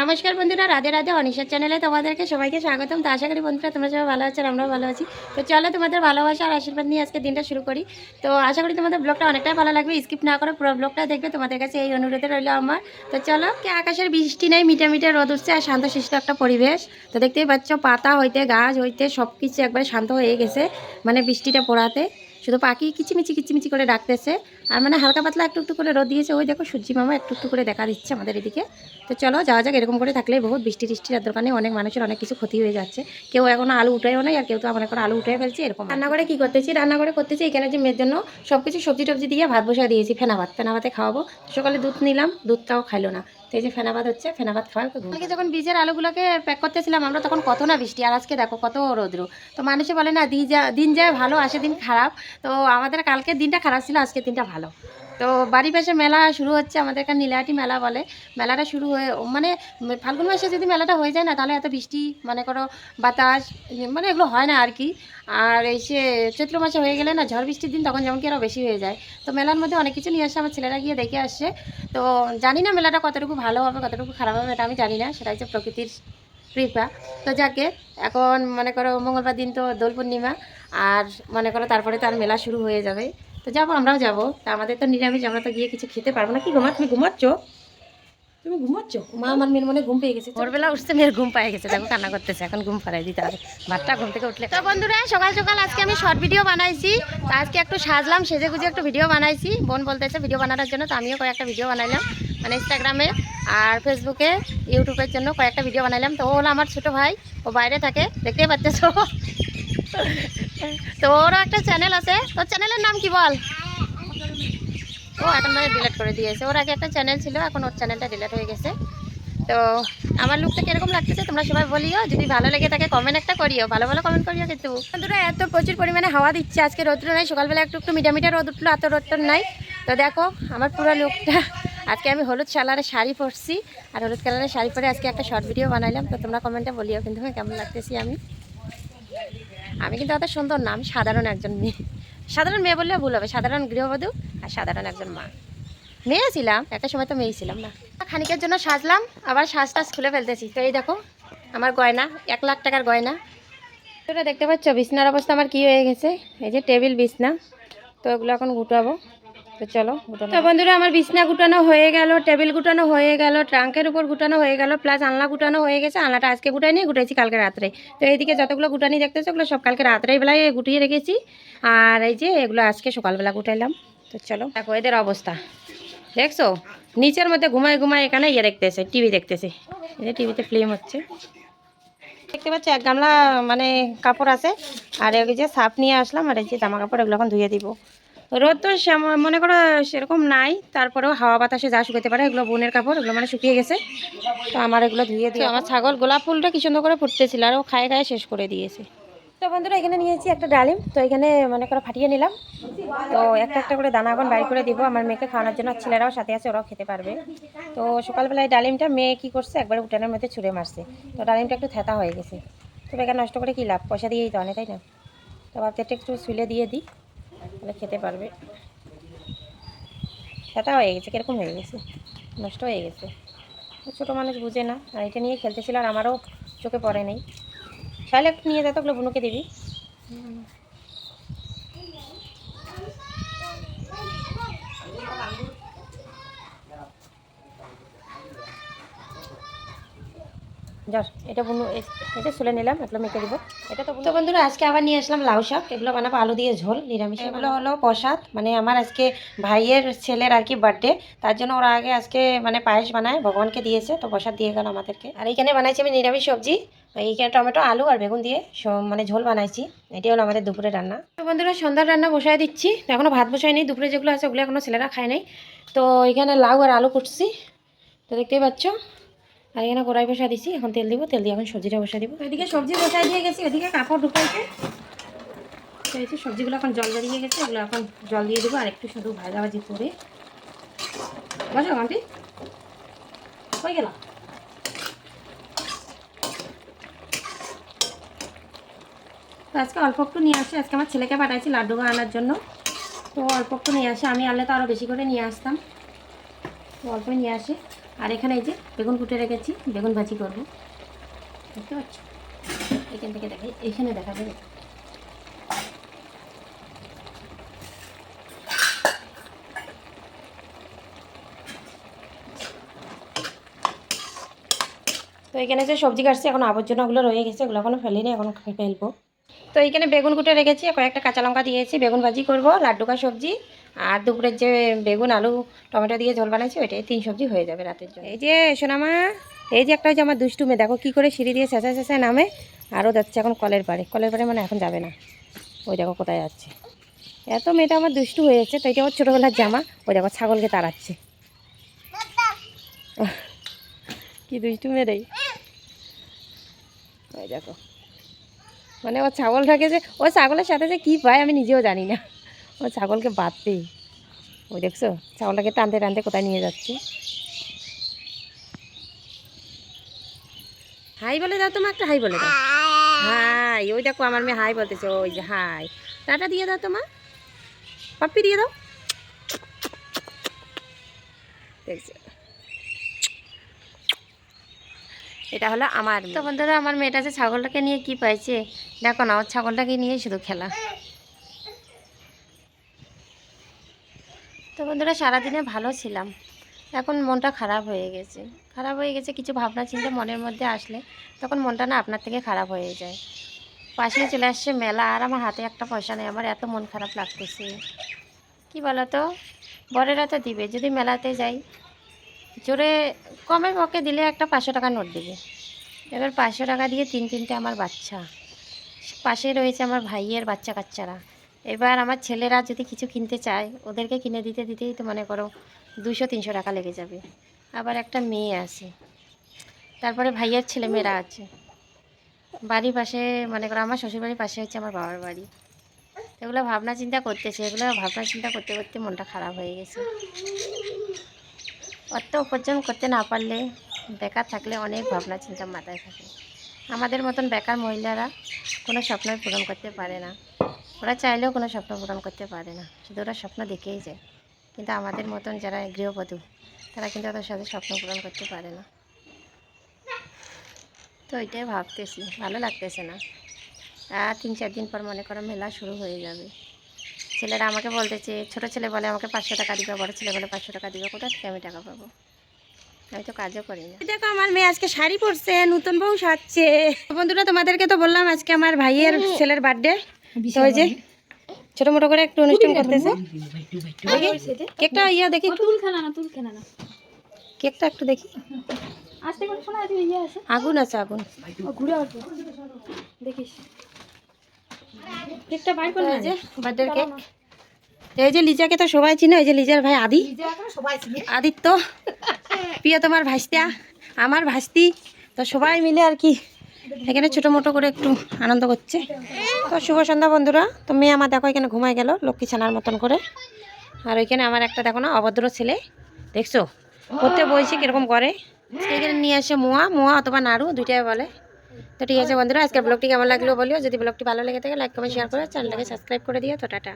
নমস্কার বন্ধুরা, রাধে রাধে। অনিশার চ্যানেলে তোমাদেরকে সবাইকে স্বাগতম। তো আশা করি বন্ধুরা তোমরা সবাই ভালো আছো, আমরাও ভালো আছি। তো চলো তোমাদের ভালোবাসা আর আশীর্বাদ নিয়ে আজকে দিনটা শুরু করি। তো আশা করি তোমাদের ব্লগটা অনেকটাই ভালো লাগবে, স্কিপ না করে পুরো ব্লগটা দেখবে, তোমাদের কাছে এই অনুরোধে রইলো আমার। তো চলো, কে আকাশের বৃষ্টি নেই, মিটে মিটে রোদ উঠছে আর শান্তশিষ্ট একটা পরিবেশ। তো দেখতেই পাচ্ছ, পাতা হইতে গাছ হইতে সব কিছু একবারে শান্ত হয়ে গেছে, মানে বৃষ্টিটা পড়াতে। শুধু পাখি কিচিমিচি কিচিমিচি করে ডাকতেছে, আর মানে হালকা পাতলা একটু একটু করে রোদ দিয়েছে। ওই দেখো সূর্যি মামা একটু একটু করে দেখা দিচ্ছে আমাদের এদিকে। তো চলো যাওয়া যাক। এরকম করে থাকলে বহুত বৃষ্টি টিষ্টির দোকানে অনেক মানুষের অনেক কিছু ক্ষতি হয়ে যাচ্ছে। কেউ এখনো আলু উঠেও নাই, আর কেউ তো মনে করো আলু উঠে ফেলছে। এরকম রান্নাঘরে কি করতেছি, রান্নাঘরে করতেছি এখানে যে মেয়ের জন্য সব কিছু সবজি টবজি দিয়ে ভাত বসা দিয়েছি। ফেনা ভাতে খাওয়াবো। সকালে দুধ নিলাম, দুধটাও খাইলো না। তো এই যে ফেনা ভাত হচ্ছে, ফেনা ভাত খাওয়া। কালকে যখন বীজের আলুগুলোকে প্যাক করতেছিলাম আমরা, তখন কত না বৃষ্টি, আর আজকে দেখো কত রৌদ্র। তো মানুষে বলে না, দিন যায় ভালো আসে দিন খারাপ। তো আমাদের কালকের দিনটা খারাপ ছিল, আজকের দিনটা ভালো। তো বাড়ি পাশে মেলা শুরু হচ্ছে, আমাদের এখানে নীলাহাটি মেলা বলে। মেলাটা শুরু হয়ে মানে ফাল্গুন মাসে যদি মেলাটা হয়ে যায় না, তাহলে এত বৃষ্টি মনে করো বাতাস মানে এগুলো হয় না আর কি। আর এই সে চৈত্র মাসে হয়ে গেলে না, ঝড় বৃষ্টির দিন তখন যেমন কি আরও বেশি হয়ে যায়। তো মেলার মধ্যে অনেক কিছু নিয়ে আসছে, আমার ছেলেরা গিয়ে দেখে আসছে। তো জানি না মেলাটা কতটুকু ভালো হবে কতটুকু খারাপ হবে, এটা আমি জানি না, সেটা হচ্ছে প্রকৃতির কৃপা। তো যাকে এখন মনে করো মঙ্গলবার দিন তো দোল পূর্ণিমা, আর মনে করো তারপরে তো আর মেলা শুরু হয়ে যাবে। তো যাবো, আমরাও যাবো। তা আমাদের তো নিরামিষ, আমরা তো গিয়ে কিছু খেতে পারবো না। কি গোমা, তুমি ঘুমাচ্ছ? তুমি ঘুমাচ্ছ? মা আমার মেয়ের মনে ঘুম পেয়ে গেছে, ভোরবেলা উঠছে, মেয়ের ঘুম পেয়ে গেছে, দেখো কান্না করতেছে। এখন ঘুম পাড়াই দিতে হবে, ভাতটা ঘুম থেকে উঠলে। তো বন্ধুরা, সকাল সকাল আজকে আমি শর্ট ভিডিও বানাইছি। তো আজকে একটু সাজলাম, সেজে গুজে একটু ভিডিও বানাইছি। বোন বলতেছে ভিডিও বানানোর জন্য, তো আমিও কয়েকটা ভিডিও বানাইলাম, মানে ইনস্টাগ্রামে আর ফেসবুকে ইউটিউবের জন্য কয়েকটা ভিডিও বানাইলাম। তো ও হলো আমার ছোটো ভাই, ও বাইরে থাকে, দেখতেই পাচ্ছ। তো ওরও একটা চ্যানেল আছে। তোর চ্যানেলের নাম কি বল? ও এখন মানে ডিলিট করে দিয়েছে। ওর আগে একটা চ্যানেল ছিল, এখন ওর চ্যানেলটা ডিলিট হয়ে গেছে। তো আমার লুকটা কিরকম লাগতেছে তোমরা সবাই বলিও, যদি ভালো লেগে থাকে কমেন্ট একটা করিও, ভালো ভালো কমেন্ট করিও। কিন্তু বন্ধুরা, এত প্রচুর পরিমাণে হাওয়া দিচ্ছে আজকে, রোদ্র নাই। সকালবেলা একটু একটু মিডা রোদ উঠলো, এত রোদটা নাই। তো দেখো আমার পুরো লুকটা। আজকে আমি হলুদ কালারের শাড়ি পরছি, আর হলুদ কালারের শাড়ি পরে আজকে একটা শর্ট ভিডিও বানাইলাম। তো তোমরা কমেন্টে বলিও কিন্তু কেমন লাগতেছি আমি। আমি কিন্তু অত সুন্দর না, আমি সাধারণ একজন মেয়ে। সাধারণ মেয়ে বললেও ভুল হবে, সাধারণ গৃহবধূ আর সাধারণ একজন মা। মেয়ে ছিলাম একটা সময়, তো মেয়ে ছিলাম না। খানিকের জন্য সাজলাম, আবার সাজ টাজ খুলে ফেলতেছি। তো এই দেখো আমার গয়না, 1 লাখ টাকার গয়না। তোরা দেখতে পাচ্ছ বিছনার অবস্থা আমার কি হয়ে গেছে। এই যে টেবিল বিছনা, তো ওগুলো এখন গুটাবো। তো চলো গুটানো। তো বন্ধুরা, আমার বিছনা গুটানো হয়ে গেল, টেবিল গুটানো হয়ে গেল, ট্রাঙ্কের উপর গুটানো হয়ে গেল, প্লাস আলনা গুটানো হয়ে গেছে। আলনাটা আজকে গুটাই নিয়ে গুটাইছি কালকে রাত্রে। তো এইদিকে যতগুলো গুটানি দেখতেছো, ওগুলো সব কালকে রাত্রেই বেলায় গুটিয়ে রেখেছি। আর এই যে এগুলো আজকে সকালবেলা গুটাইলাম। তো চলো দেখো এদের অবস্থা, দেখছো নিচের মধ্যে ঘুমায় ঘুমায় এখানে দেখতেছে, টিভি দেখতেছে। এই যে টিভিতে ফিল্ম হচ্ছে, দেখতে পাচ্ছি। এক গামলা মানে কাপড় আছে, আর এই যে সাপ নিয়ে আসলাম, আর এই যে জামা কাপড় এগুলো এখন ধুয়ে দিব। রোদ তো মনে করো সেরকম নাই, তারপরেও হাওয়া বাতাসে যা শুকাতে পারে। এগুলো বোনের কাপড়, এগুলো মানে শুকিয়ে গেছে। তো আমার এগুলো ধুয়ে দিয়ে, আমার ছাগল গোলাপ ফুলটা কি সুন্দর করে ফুটতেছিল, আর ও খায় খায় শেষ করে দিয়েছে। তো বন্ধুরা, এখানে নিয়েছি একটা ডালিম। তো এখানে মনে করো ফাটিয়ে নিলাম। তো একটা একটা করে দানা এখন বাইর করে দিব আমার মেয়েকে খাওয়ানোর জন্য। ছেলেরাও সাথে আছে, ওরাও খেতে পারবে। তো সকালবেলায় ডালিমটা মেয়ে কি করছে, একবারে উঠানের মধ্যে ছুঁড়ে মারছে। তো ডালিমটা একটু থেতা হয়ে গেছে। তো বেকার নষ্ট করে কী লাভ, পয়সা দিয়েই তো আনে, তাই না? তো ভাবতে একটু ছুলে দিয়ে দিই, তাহলে খেতে পারবে। থেতা হয়ে গেছে, কীরকম হয়ে গেছে, নষ্ট হয়ে গেছে। ছোটো মানুষ বুঝে না, আর এটা নিয়ে খেলতেছিল, আর আমারও চোখে পড়ে নেই। তাহলে একটু নিয়ে যেত, ওগুলো বুনুকে দিবি। যার এটা বুনু, এটা শুলে নিলাম, এগুলো মেখে দিব। এটা তো বন্ধুরা, আজকে আবার নিয়ে আসলাম লাউ শাক। এগুলো বানাবো আলু দিয়ে ঝোল, নিরামিষ। এগুলো হলো প্রসাদ, মানে আমার আজকে ভাইয়ের ছেলের আর কি বার্থডে, তার জন্য ওরা আগে আজকে মানে পায়েস বানায়, ভগবানকে দিয়েছে, তো প্রসাদ দিয়ে গেল আমাদেরকে। আর এইখানে বানাইছি আমি নিরামিষ সবজি, এইখানে টমেটো আলু আর বেগুন দিয়ে মানে ঝোল বানাইছি। এটি হলো আমাদের দুপুরে রান্না। তো বন্ধুরা, সন্ধ্যার রান্না বসায় দিচ্ছি, এখনো ভাত বসাই নেই। দুপুরে যেগুলো আছে ওগুলো এখনো ছেলেরা খায় নাই। তো এখানে লাউ আর আলু করছি, তো দেখতেই পাচ্ছ। আর এখানে কড়াই বসা দিছি, এখন তেল দিব, তেল দিয়ে এখন সবজিটা বসা দিব। এদিকে সবজি বসাই দিয়ে গেছি, ওদিকে কাপড় ঢুকাইছে। তো এই যে সবজিগুলো এখন জল বেরিয়ে গেছে, এগুলো এখন জল দিয়ে দেবো, আর একটু শুধু ভাজাভাজি করে। বসো আন্টি, কই গেল? তো আজকে অল্প একটু নিয়ে আসে, আজকে আমার ছেলেকে পাঠাইছি লাড্ডু আনার জন্য। তো অল্প একটু নিয়ে আসে, আমি আনলে তো আরও বেশি করে নিয়ে আসতাম। তো অল্পই নিয়ে আসে। আর এখানে এই যে বেগুন কুটে রেখেছি, বেগুন ভাজি করবো। দেখতে পাচ্ছ, এখান থেকে দেখাই, এখানে দেখা যাবে। তো এখানে যে সবজি কাটছি, এখন আবর্জনাগুলো রয়ে গেছে, ওগুলো এখনো ফেলিনি, এখন ফেলবো। তো এইখানে বেগুন কুটে রেখেছি, কয়েকটা কাঁচা লঙ্কা দিয়েছি, বেগুন ভাজি করব, লাড্ডুকা সবজি, আর দুপুরের যে বেগুন আলু টমেটো দিয়ে ঝোল বানাইছি ওইটাই 3 সবজি হয়ে যাবে রাতের জন্য। এই যে সোনামা, এই যে একটা যে আমার দুষ্টু মেয়ে, দেখো কী করে সিঁড়ি দিয়ে চেঁচায় চেঁচায় নামে, আরও যাচ্ছে এখন কলের পাড়ে। কলের পাড়ে মানে এখন যাবে না, ওই দেখো কোথায় যাচ্ছে। এত মেয়েটা আমার দুষ্টু হয়েছে। তো এটা আমার ছোটোবেলার জামা, ওই দেখো ছাগলকে তাড়াচ্ছে। কি দুষ্টু মেয়েটাই, ওই দেখো। মানে ও ছাগলটাকে যে, ও ছাগলের সাথে যে কী পায় আমি নিজেও জানি না, ও ছাগলকে বাঁধতেই। ওই দেখছো ছাগলটাকে টানতে টানতে কোথায় নিয়ে যাচ্ছে। হাই বলে দাও, তোমার একটা হাই বলে দাও। হাই, ওই দেখো আমার মেয়ে হাই বলতেছে, ওই যে হাই। টাটা দিয়ে দাও তোমার, পাপ্পি দিয়ে দাও। দেখছো, এটা হলো আমার। তো বন্ধুরা, আমার মেয়েটা যে ছাগলটাকে নিয়ে কি পাইছে দেখো না, ওর ছাগলটাকে নিয়ে শুধু খেলা। তো বন্ধুরা, সারাদিনে ভালো ছিলাম, এখন মনটা খারাপ হয়ে গেছে। খারাপ হয়ে গেছে, কিছু ভাবনা চিন্তা মনের মধ্যে আসলে তখন মনটা না আপনার থেকে খারাপ হয়ে যায়। পাশে চলে আসছে মেলা, আর আমার হাতে একটা পয়সা নেই, আমার এত মন খারাপ লাগতেছে। কি বলো তো, বড়েরা তো দিবে, যদি মেলাতে যাই জোরে কমে পক্ষে দিলে একটা 500 টাকা নোট দিবে। এবার 500 টাকা দিয়ে 3-3টে আমার বাচ্চা, পাশে রয়েছে আমার ভাইয়ের বাচ্চা কাচ্চারা। এবার আমার ছেলেরা যদি কিছু কিনতে চায়, ওদেরকে কিনে দিতে দিতেই তো মনে করো 200-300 টাকা লেগে যাবে। আবার একটা মেয়ে আছে, তারপরে ভাইয়ের ছেলে মেয়েরা আছে। বাড়ির পাশে মনে করো আমার শ্বশুরবাড়ির পাশে হচ্ছে আমার বাবার বাড়ি। এগুলো ভাবনা চিন্তা করতেছে, এগুলো ভাবনা চিন্তা করতে করতে মনটা খারাপ হয়ে গেছে। অর্থ উপার্জন করতে না পারলে, বেকার থাকলে অনেক ভাবনা চিন্তা মাথায় থাকে। আমাদের মতন বেকার মহিলারা কোনো স্বপ্নই পূরণ করতে পারে না। ওরা চাইলেও কোনো স্বপ্ন পূরণ করতে পারে না, শুধু ওরা স্বপ্ন দেখেই যায়। কিন্তু আমাদের মতন যারা গৃহবধূ, তারা কিন্তু ওদের সাথে স্বপ্ন পূরণ করতে পারে না। তো এটাই ভাবতেছি, ভালো লাগতেছে না। আর 3-4 দিন পর মনে করো মেলা শুরু হয়ে যাবে। ছেলেরা আমাকে বলতেছে, ছোটো ছেলে বলে আমাকে 500 টাকা দিবে, বড় ছেলে বলে 500 টাকা দিবে। কোথা থেকে আমি টাকা পাবো? আমি তো কাজও করি না। দেখো আমার মেয়ে আজকে শাড়ি পরছে, নতুন বউ সাজছে। বন্ধুরা, তোমাদেরকে তো বললাম আজকে আমার ভাইয়ের ছেলের বার্থডে। তো ওই যে ছোটো মোটো করে একটু অনুষ্ঠান করতেছে। কেকটা ইয়া দেখি, কেকটা একটু দেখি। আগুন আছে, আগুন দেখিস। কেকটা বাই করে, এই যে বার্থডের কেক। এই যে লিজাকে তো সবাই চিনে, এই যে লিজার ভাই আদি, আদিত্য, প্রিয় তোমার ভাস্তা, আমার ভাস্তি। তো সবাই মিলে আর কি এখানে ছোটো মোটো করে একটু আনন্দ করছে। তো শুভ সন্ধ্যা বন্ধুরা। তো মেয়ে আমার দেখো এখানে ঘুমায় গেল লক্ষ্মী ছানার মতন করে। আর ওইখানে আমার একটা দেখো না অভদ্র ছেলে, দেখছো করতে বলছি কীরকম করে। এখানে নিয়ে আসে মোয়া অথবা নাড়ু, দুইটাই বলে। তো ঠিক আছে বন্ধুরা, আজকের ব্লগটি কেমন লাগলো বলিও। যদি ব্লগটি ভালো লেগে থাকে লাইক কমেন্ট শেয়ার করে চ্যানেলটাকে সাবস্ক্রাইব করে দিও। তো টাটা।